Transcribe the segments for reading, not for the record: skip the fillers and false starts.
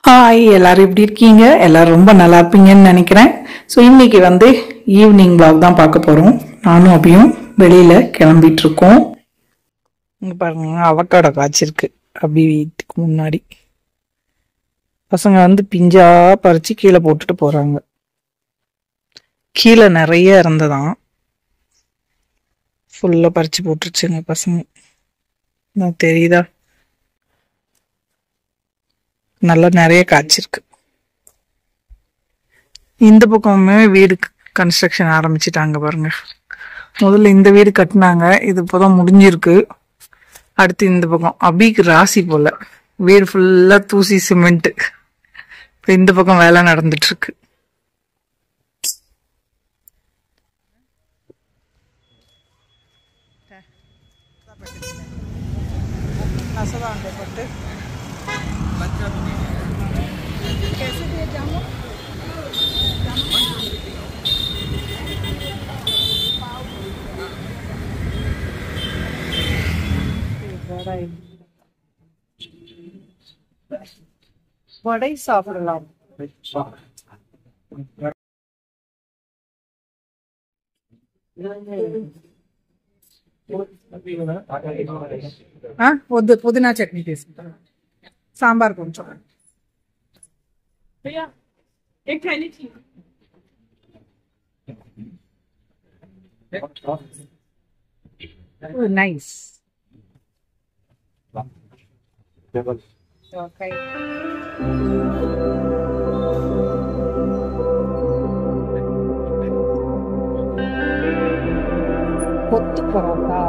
Hi, எல்லாரும் எப்படி இருக்கீங்க? எல்லாரும் ரொம்ப நல்லா இருப்பீங்கன்னு நினைக்கிறேன். ஸோ இன்னைக்கு ஈவினிங் vlog தான் பார்க்க போறோம். நானும் அபியும் வெளியில கிளம்பிட்டு இருக்கோம். இங்க பாருங்க, அவக்காடோ காய்ச்சிருக்கு அபி வீட்டுக்கு முன்னாடி. பசங்க பிஞ்சா பறிச்சு கீழே போட்டுட்டு போறாங்க. கீழே நிறைய இருந்ததான், ஃபுல்லா பறிச்சு போட்டுருச்சுங்க பசங்க. தெரியுதா? நல்லா நிறைய காய்ச்சிருக்கு. இந்த பக்கமுமே வீடு கன்ஸ்ட்ரக்ஷன் ஆரம்பிச்சிட்டாங்க பாருங்க. முதல்ல இந்த வீடு கட்டினாங்க, இது இப்போதான் முடிஞ்சிருக்கு. அடுத்து இந்த பக்கம் அபிக்கு ராசி போல வீடு ஃபுல்லா தூசி சிமெண்ட். இப்போ இந்த பக்கம் வேலை நடந்துட்டு இருக்கு. कैसे दिए जामो? वड़े சாப்பிடலாம். पुदीना चटनी सांबार కొంచెం भैया एक थैली थी. Oh, nice. Okay. கொத்து பரோட்டா.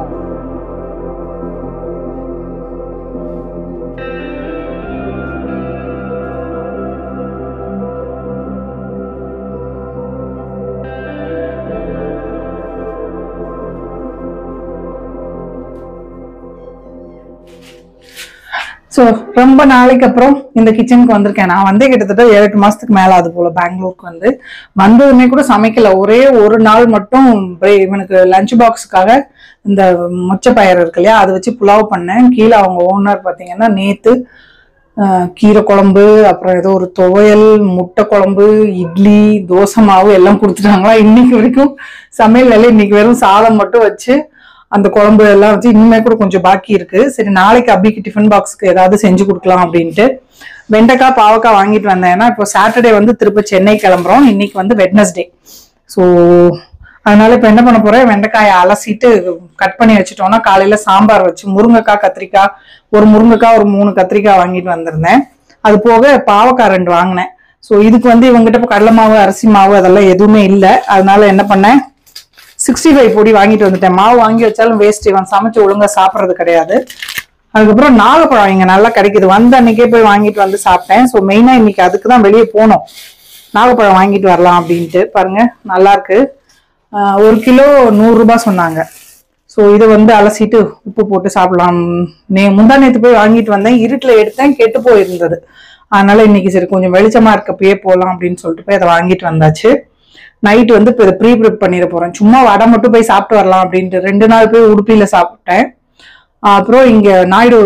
ஸோ ரொம்ப நாளைக்கு அப்புறம் இந்த கிச்சனுக்கு வந்திருக்கேன். நான் கிட்டத்தட்ட 7-8 மாசத்துக்கு மேல அது போல பெங்களூருக்கு வந்ததுமே கூட சமைக்கல. ஒரே ஒரு நாள் மட்டும் இவனுக்கு லஞ்ச் பாக்ஸுக்காக இந்த மொச்சப்பயிறு இருக்கு இல்லையா, அதை வச்சு புலாவ் பண்ணேன். கீழே அவங்க ஓனர் பாத்தீங்கன்னா நேத்து கீரை குழம்பு, அப்புறம் ஏதோ ஒரு துவையல், முட்டை குழம்பு, இட்லி, தோசை மாவு எல்லாம் கொடுத்துட்டாங்களா. இன்னைக்கு வரைக்கும் சமையல் வேலை. இன்னைக்கு வெறும் சாதம் மட்டும் வச்சு அந்த குழம்பு எல்லாம் வச்சு இன்னுமே கூட கொஞ்சம் பாக்கி இருக்கு. சரி, நாளைக்கு அபிக்கு டிஃபன் பாக்ஸ்க்கு ஏதாவது செஞ்சு கொடுக்கலாம் அப்படின்ட்டு வெண்டைக்காய் பாவக்காய் வாங்கிட்டு வந்தேன். ஏன்னா இப்போ சாட்டர்டே திருப்பி சென்னை கிளம்புறோம். இன்னைக்கு வெட்னஸ்டே. ஸோ அதனால இப்போ என்ன பண்ண போறேன், வெண்டைக்காயை அலசிட்டு கட் பண்ணி வச்சுட்டோம்னா காலையில சாம்பார் வச்சு முருங்கைக்காய், கத்திரிக்காய், ஒரு முருங்கைக்காய், ஒரு 3 கத்திரிக்காய் வாங்கிட்டு வந்திருந்தேன். அது போக பாவக்காய் 2 வாங்கினேன். ஸோ இதுக்கு இவங்ககிட்ட இப்போ கடலை மாவு, அரிசி மாவு அதெல்லாம் எதுவுமே இல்லை. அதனால என்ன பண்ணேன், 65 பொடி வாங்கிட்டு வந்துட்டேன். மாவு வாங்கி வச்சாலும் வேஸ்ட், இவன் சமைச்சு ஒழுங்கா சாப்பிட்றது கிடையாது. அதுக்கப்புறம் நாகப்பழம் இங்க நல்லா கிடைக்குது. அன்னைக்கே போய் வாங்கிட்டு சாப்பிட்டேன். ஸோ மெயினா இன்னைக்கு அதுக்கு தான் வெளியே போனோம், நாகப்பழம் வாங்கிட்டு வரலாம் அப்படின்ட்டு. பாருங்க, நல்லா இருக்கு. 1 கிலோ 100 ரூபாய் சொன்னாங்க. ஸோ இதை அலசிட்டு உப்பு போட்டு சாப்பிடலாம். முந்தா நேற்று போய் வாங்கிட்டு வந்தேன், இருட்டுல எடுத்தேன், கெட்டு போயிருந்தது. அதனால இன்னைக்கு சரி கொஞ்சம் வெளிச்சமா இருக்கப்பயே போகலாம் அப்படின்னு சொல்லிட்டு போய் அதை வாங்கிட்டு வந்தாச்சு. நைட் இப்போ இதை ப்ரீ ப்ரிப் பண்ணிட போறேன். சும்மா வடை மட்டும் போய் சாப்பிட்டு வரலாம் அப்படின்ட்டு 2 நாள் போய் உடுப்பியில சாப்பிட்டேன். அப்புறம் இங்க நாயுடு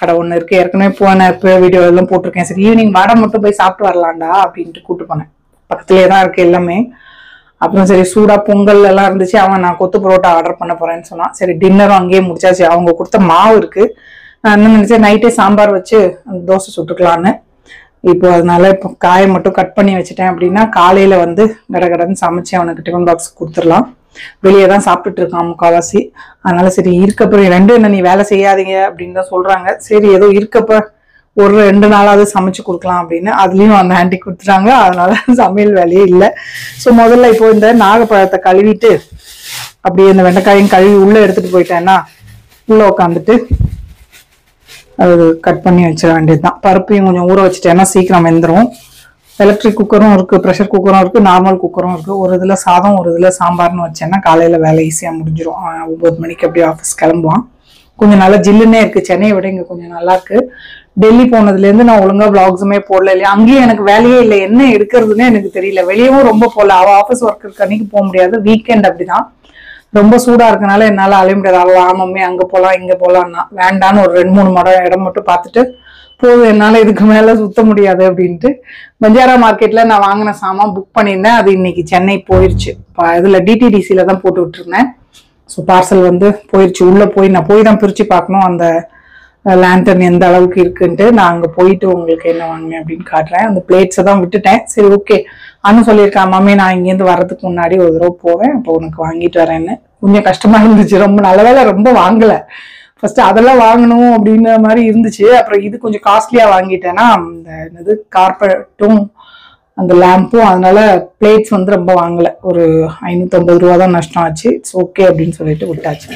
கடை ஒண்ணு இருக்கு, ஏற்கனவே போன வீடியோ எல்லாம் போட்டிருக்கேன். சரி, ஈவினிங் வடை மட்டும் போய் சாப்பிட்டு வரலாம்டா அப்படின்ட்டு கூட்டு போனேன். பக்கத்துலயே தான் இருக்கு எல்லாமே. அப்புறம் சரி, சூடா பொங்கல் எல்லாம் இருந்துச்சு. அவன் நான் கொத்து பரோட்டா ஆர்டர் பண்ண போறேன்னு சொன்னான். சரி, டின்னரும் அங்கேயே முடிச்சாச்சு. அவங்க கொடுத்த மாவு இருக்கு. நான் என்ன நினைச்சேன், நைட்டே சாம்பார் வச்சு அந்த தோசை சுட்டுக்கலான்னு. இப்போ அதனால இப்போ காயை மட்டும் கட் பண்ணி வச்சுட்டேன் அப்படின்னா காலையில கடகடன்னு சமைச்சு அவனுக்கு டிஃபன் பாக்ஸ் கொடுத்துடலாம். வெளியே தான் சாப்பிட்டுட்டு இருக்கான் முக்கால்வாசி. அதனால சரி, இருக்கப்ப 2 என்ன நீ வேலை செய்யாதீங்க அப்படின்னு தான் சொல்றாங்க. சரி, ஏதோ இருக்கப்ப ஒரு 2 நாளாவது சமைச்சு கொடுக்கலாம் அப்படின்னு அதுலயும் அந்த ஆண்டி கொடுத்துட்டாங்க. அதனால சமையல் வேலையே இல்லை. ஸோ முதல்ல இப்போ இந்த நாகப்பழத்தை கழுவிட்டு அப்படியே இந்த வெண்டைக்காயும் கழுவி உள்ள எடுத்துட்டு போயிட்டேன்னா உள்ள உட்காந்துட்டு அது கட் பண்ணி வச்சிட வேண்டியதுதான். பருப்பையும் கொஞ்சம் ஊற வச்சுட்டேன்னா சீக்கிரம் வெந்துடும். எலக்ட்ரிக் குக்கரும் இருக்கு, ப்ரெஷர் குக்கரும் இருக்கு, நார்மல் குக்கரும் இருக்கு. ஒரு இதுல சாதம், ஒரு இதுல சாம்பார்னு வச்சேன்னா காலையில வேலை ஈஸியா முடிஞ்சிடும். 9 மணிக்கு அப்படியே ஆஃபீஸ் கிளம்புவான். கொஞ்சம் நல்லா ஜில்லுன்னே இருக்கு. சென்னையை விட இங்க கொஞ்சம் நல்லா இருக்கு. டெல்லி போனதுல இருந்து நான் ஒழுங்கா விளாக்ஸுமே போடல இல்லையா. அங்கேயும் எனக்கு வேலையே இல்லை, என்ன எடுக்கிறதுன்னு எனக்கு தெரியல. வெளியவும் ரொம்ப போகல. அவ ஆஃபீஸ் ஒர்க் இருக்க அன்னைக்கு போக முடியாது, வீக்கெண்ட் அப்படிதான். ரொம்ப சூடா இருக்கனால என்னால அலைய முடியாது. அவ ஆமாமே அங்க போலாம் இங்க போலாம்னா வேண்டான்னு ஒரு 2-3 இடம் மட்டும் பார்த்துட்டு போதும், என்னால இதுக்கு மேல சுத்த முடியாது அப்படின்ட்டு பஞ்சாரா மார்க்கெட்ல நான் வாங்கின சாமான் புக் பண்ணியிருந்தேன். அது இன்னைக்கு சென்னை போயிருச்சு. இதுல டிடிடிசில தான் போட்டு விட்டுருந்தேன். ஸோ பார்சல் வந்து போயிடுச்சு. உள்ள போய் நான் போய் தான் பிரிச்சு பார்க்கணும் அந்த லேண்டர்ன் எந்த அளவுக்கு இருக்குன்ட்டு. நான் அங்க போயிட்டு உங்களுக்கு என்ன வாங்கினேன் அப்படின்னு காட்டுறேன். அந்த பிளேட்ஸை தான் விட்டுட்டேன். சரி ஓகே, அண்ணன் சொல்லியிருக்கேன், மாமே நான் இங்கேருந்து வர்றதுக்கு முன்னாடி ஒரு தடவை போவேன், அப்போ உனக்கு வாங்கிட்டு வரேன்னு. கொஞ்சம் கஷ்டமா இருந்துச்சு. ரொம்ப நல்ல வேலை ரொம்ப வாங்கல. ஃபர்ஸ்ட் அதெல்லாம் வாங்கணும் அப்படின்ற மாதிரி இருந்துச்சு. அப்புறம் இது கொஞ்சம் காஸ்ட்லியா வாங்கிட்டேன்னா அந்த என்னது கார்பெட்டும் அந்த லேம்பும், அதனால பிளேட்ஸ் வந்து ரொம்ப வாங்கல. ஒரு 550 ரூபா தான் நஷ்டம் ஆச்சு. இட்ஸ் ஓகே அப்படின்னு சொல்லிட்டு விட்டாச்சு.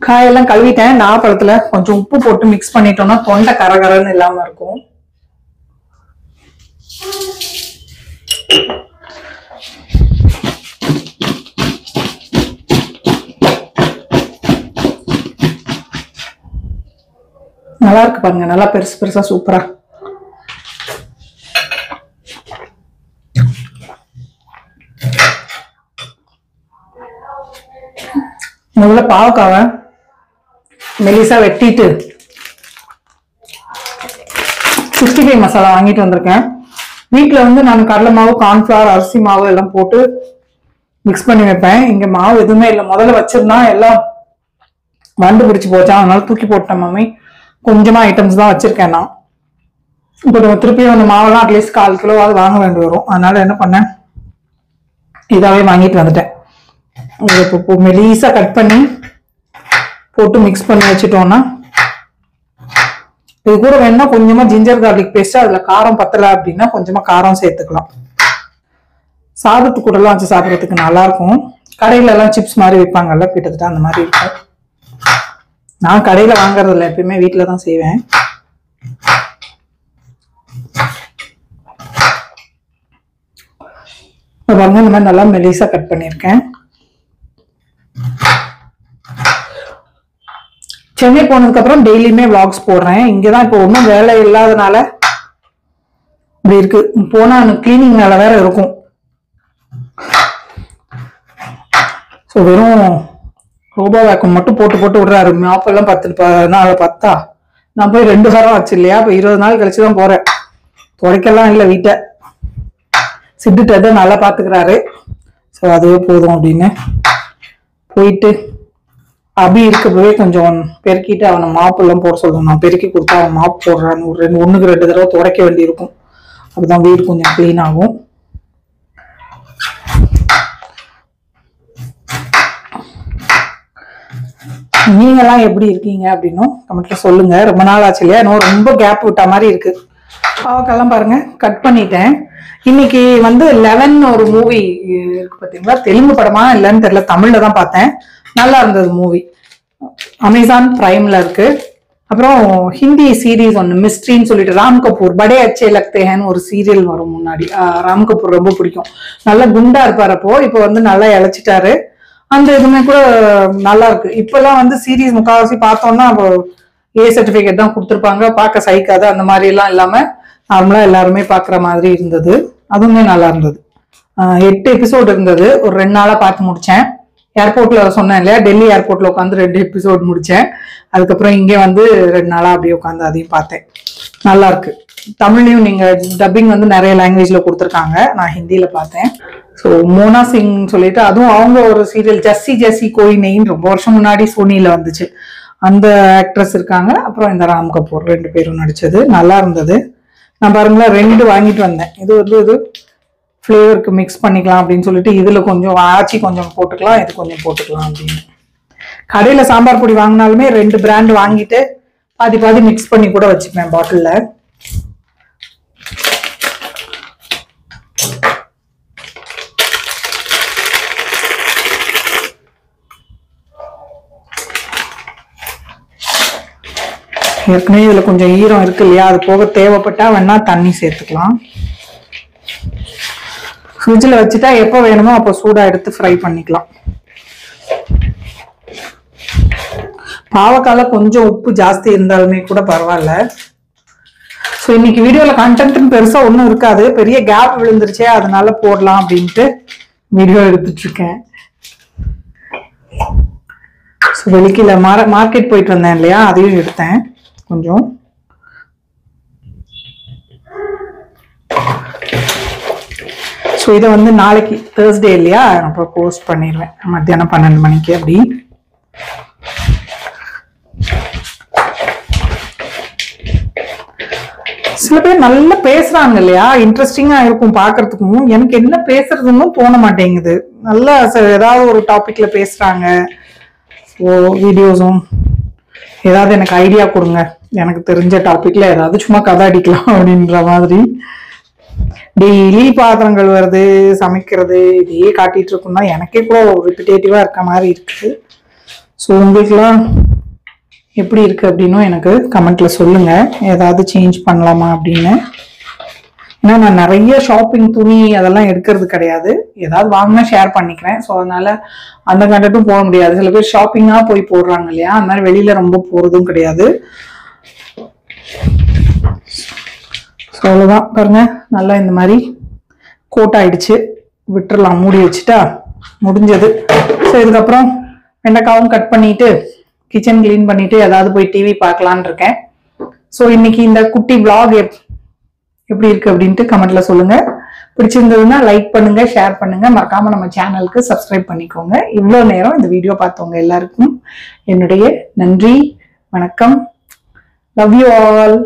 காயெல்லாம் கழுவிட்டேன். நாகப்பழத்துல கொஞ்சம் உப்பு போட்டு மிக்ஸ் பண்ணிட்டோம்னா தொண்டை கரகரன்னு இல்லாம இருக்கும். நல்லா இருக்கு பாருங்க, நல்லா பெருசு பெருசா சூப்பரா. முதல்ல பாவக்காவை மெலிசா வெட்டிட்டு 65 மசாலா வாங்கிட்டு வந்திருக்கேன். வீட்டுல வந்து நான் கடலை மாவு, கார்ன்ஃபிளவர், அரிசி மாவு எல்லாம் போட்டு மிக்ஸ் பண்ணி வைப்பேன். இங்க மாவு எதுவுமே இல்லை. முதல்ல வச்சிருந்தா எல்லாம் வண்டு பிடிச்சு போச்சா, அதனால தூக்கி போட்டேன் மாமி. கொஞ்சமா ஐட்டம்ஸ் தான் வச்சிருக்கேன் நான். இப்போ நம்ம திருப்பியும் அந்த மாவெல்லாம் அட்லீஸ்ட் 1/4 கிலோவாவது வாங்க வேண்டி வரும். அதனால என்ன பண்ணேன், இதாவே வாங்கிட்டு வந்துட்டேன். இப்போ மெலிசா கட் பண்ணி போட்டு மிக்ஸ் பண்ணி வச்சுட்டோம்னா, இது கூட வேணும்னா கொஞ்சமா ஜிஞ்சர் கார்லிக் பேஸ்ட், அதுல காரம் பத்தல அப்படின்னா கொஞ்சமா காரம் சேர்த்துக்கலாம். சாதத்து கூட எல்லாம் வச்சு சாப்பிட்றதுக்கு நல்லா இருக்கும். கடையில எல்லாம் சிப்ஸ் மாதிரி வைப்பாங்கல்ல, கிட்டத்தட்ட அந்த மாதிரி இருக்கும். நான் கடையில வாங்குறது இல்லை, எப்பயுமே வீட்டுல தான் செய்வேன். பாருங்க, இந்த மாதிரி நல்லா மெலிசா கட் பண்ணியிருக்கேன். சென்னை போனதுக்கு அப்புறம் டெய்லியுமே விளாக்ஸ் போடுறேன். இங்கதான் இப்போ ஒன்றும் வேலை இல்லாதனால இப்படி இருக்கு. போனா கிளீனிங் வேலை வேற இருக்கும். ஸோ வெறும் ரோபோ வேக்கம் மட்டும் போட்டு போட்டு விடுறாரு. மாப்பெல்லாம் 10 நான் போய் 2 வாரம் ஆச்சு இல்லையா, இப்போ 20 நாள் கழிச்சுதான் போறேன். துடைக்கலாம் இல்லை வீட்டை, சிட்டுட்டு நல்லா பாத்துக்கிறாரு. ஸோ அதுவே போதும் அப்படின்னு போயிட்டு அபி இருக்கப்பவே கொஞ்சம் பெருக்கிட்டு அவனை மாப்பு எல்லாம் போட சொல்லணும். நான் பெருக்கி கொடுத்தா அவன் மாப்பு போடுறான்னு 1க்கு 2 தடவை துடைக்க வேண்டி இருக்கும். அப்பதான் வீடு கொஞ்சம் கிளீன் ஆகும். நீங்க எல்லாம் எப்படி இருக்கீங்க அப்படின்னும் கமெண்ட்ல சொல்லுங்க. ரொம்ப நாள் ஆச்சு இல்லையா, இன்னும் ரொம்ப கேப் விட்ட மாதிரி இருக்கு. பாவக்கெல்லாம் பாருங்க கட் பண்ணிட்டேன். இன்னைக்கு வந்து 11 ஒரு மூவி இருக்கு பாத்தீங்களா, தெலுங்கு படமா இல்லைன்னு தெரியல, தமிழ்ல தான் பார்த்தேன். நல்லா இருந்தது மூவி. அமேசான் பிரைம்ல இருக்கு. அப்புறம் ஹிந்தி சீரீஸ் ஒன்று மிஸ்ட்ரின்னு சொல்லிட்டு ராம் கபூர் படே அச்சே லக்தே ஹேன்னு ஒரு சீரியல் வரும் முன்னாடி. ராம் கபூர் ரொம்ப பிடிக்கும். நல்லா குண்டா இருப்பாரு. அப்போ இப்போ வந்து நல்லா இழைச்சிட்டாரு. அந்த இதுவுமே கூட நல்லா இருக்கு. இப்பெல்லாம் வந்து சீரீஸ் முக்கால்வாசி பார்த்தோம்னா ஏ சர்டிபிகேட் தான் கொடுத்துருப்பாங்க, பார்க்க சகிக்காது. அந்த மாதிரி எல்லாம் இல்லாம நார்மலா எல்லாருமே பாக்குற மாதிரி இருந்தது. அதுவுமே நல்லா இருந்தது. 8 எபிசோடு இருந்தது. ஒரு 2 நாளா பார்த்து முடிச்சேன். ஏர்போர்ட்ல சொன்னேன் இல்லையா, டெல்லி ஏர்போர்ட்ல உட்காந்து 2 எபிசோடு முடிச்சேன். அதுக்கப்புறம் இங்கே வந்து 2 நாளா அப்படியே உட்காந்து அதையும் பார்த்தேன். நல்லா இருக்கு. தமிழ்லையும் நீங்க டப்பிங் வந்து நிறைய லாங்குவேஜ்ல கொடுத்துருக்காங்க. நான் ஹிந்தியில பார்த்தேன். ஸோ மோனா சிங் சொல்லிட்டு, அதுவும் அவங்க ஒரு சீரியல் ஜஸ்ஸி ஜஸ்ஸி கோய் நெய்ன்னு ரொம்ப வருஷம் முன்னாடி சோனியில வந்துச்சு. அந்த ஆக்ட்ரஸ் இருக்காங்க. அப்புறம் இந்த ராம் கபூர் 2 பேரும் நடிச்சது. நல்லா இருந்தது. நான் பாருங்களேன் 2 வாங்கிட்டு வந்தேன். இது வந்து இது ஃப்ளேவருக்கு மிக்ஸ் பண்ணிக்கலாம் அப்படின்னு சொல்லிட்டு இதுல கொஞ்சம் ஆச்சி கொஞ்சம் போட்டுக்கலாம், இது கொஞ்சம் போட்டுக்கலாம் அப்படின்னு. கடையில சாம்பார் பொடி வாங்கினாலுமே 2 பிராண்ட் வாங்கிட்டு பாதி பாதி மிக்ஸ் பண்ணி கூட வச்சுப்பேன் பாட்டில்ல. ஏற்கனவே இதுல கொஞ்சம் ஈரம் இருக்கு இல்லையா, அது போக தேவைப்பட்டா வேணா தண்ணி சேர்த்துக்கலாம். ஃப்ரிட்ஜில் வச்சுட்டா எப்போ வேணுமோ அப்போ சூடா எடுத்து ஃப்ரை பண்ணிக்கலாம். பாவக்கால கொஞ்சம் உப்பு ஜாஸ்தி இருந்தாலுமே கூட பரவாயில்ல. ஸோ இன்னைக்கு வீடியோல கண்டென்ட்னு பெருசா ஒன்றும் இருக்காது, பெரிய கேப் விழுந்துருச்சே அதனால போடலாம் அப்படின்ட்டு வீடியோ எடுத்துட்டு இருக்கேன். ஸோ வெளிக்கில மார்க்கெட் போயிட்டு வந்தேன் இல்லையா, அதையும் எடுத்தேன் கொஞ்சம். ஸோ இதை வந்து நாளைக்கு தேர்ஸ்டே இல்லையா, அப்புறம் போஸ்ட் பண்ணிடுவேன் மத்தியானம் 12 மணிக்கு அப்படி. சில பேர் நல்லா பேசுறாங்க இல்லையா, இன்ட்ரெஸ்டிங்கா இருக்கும் பாக்குறதுக்கும். எனக்கு என்ன பேசுறதுன்னு தோண மாட்டேங்குது. நல்லா ஏதாவது ஒரு டாபிக்ல பேசுறாங்க. ஓ வீடியோஸும் ஏதாவது எனக்கு ஐடியா கொடுங்க, எனக்கு தெரிஞ்ச டாபிக்ல ஏதாவது சும்மா கதை அடிக்கலாம் அப்படின்ற மாதிரி. டெய்லி பாத்திரங்கள் வருது, சமைக்கிறது, இதையே காட்டிட்டு இருக்கும்னா எனக்கே கூட ரிப்பிட்டேட்டிவா இருக்க மாதிரி இருக்கு. ஸோ உங்களுக்குலாம் எப்படி இருக்கு அப்படின்னும் எனக்கு கமெண்ட்ல சொல்லுங்க, ஏதாவது சேஞ்ச் பண்ணலாமா அப்படின்னு. ஏன்னா நான் நிறைய ஷாப்பிங் துணி அதெல்லாம் எடுக்கிறது கிடையாது, ஏதாவது வாங்கினா ஷேர் பண்ணிக்கிறேன். ஸோ அதனால அந்த கண்டட்டும் போட முடியாது. சில பேர் ஷாப்பிங்கா போய் போடுறாங்க இல்லையா, அந்த மாதிரி வெளியில ரொம்ப போறதும் கிடையாது. ஸோ அவ்வளோதான் பாருங்க, நல்லா இந்த மாதிரி கோட் ஆயிடுச்சு. விட்டுறலாம், மூடி வச்சுட்டா முடிஞ்சது. ஸோ இதுக்கப்புறம் வெண்டைக்காவும் கட் பண்ணிட்டு கிச்சன் கிளீன் பண்ணிட்டு ஏதாவது போய் டிவி பார்க்கலான் இருக்கேன். ஸோ இன்னைக்கு இந்த குட்டி vlog எப்படி இருக்கு அப்படின்ட்டு கமெண்ட்ல சொல்லுங்க. பிடிச்சிருந்ததுன்னா லைக் பண்ணுங்க, ஷேர் பண்ணுங்க, மறக்காம நம்ம சேனலுக்கு சப்ஸ்கிரைப் பண்ணிக்கோங்க. இவ்வளோ நேரம் இந்த வீடியோ பார்த்தவங்க எல்லாருக்கும் என்னுடைய நன்றி, வணக்கம். Love you all.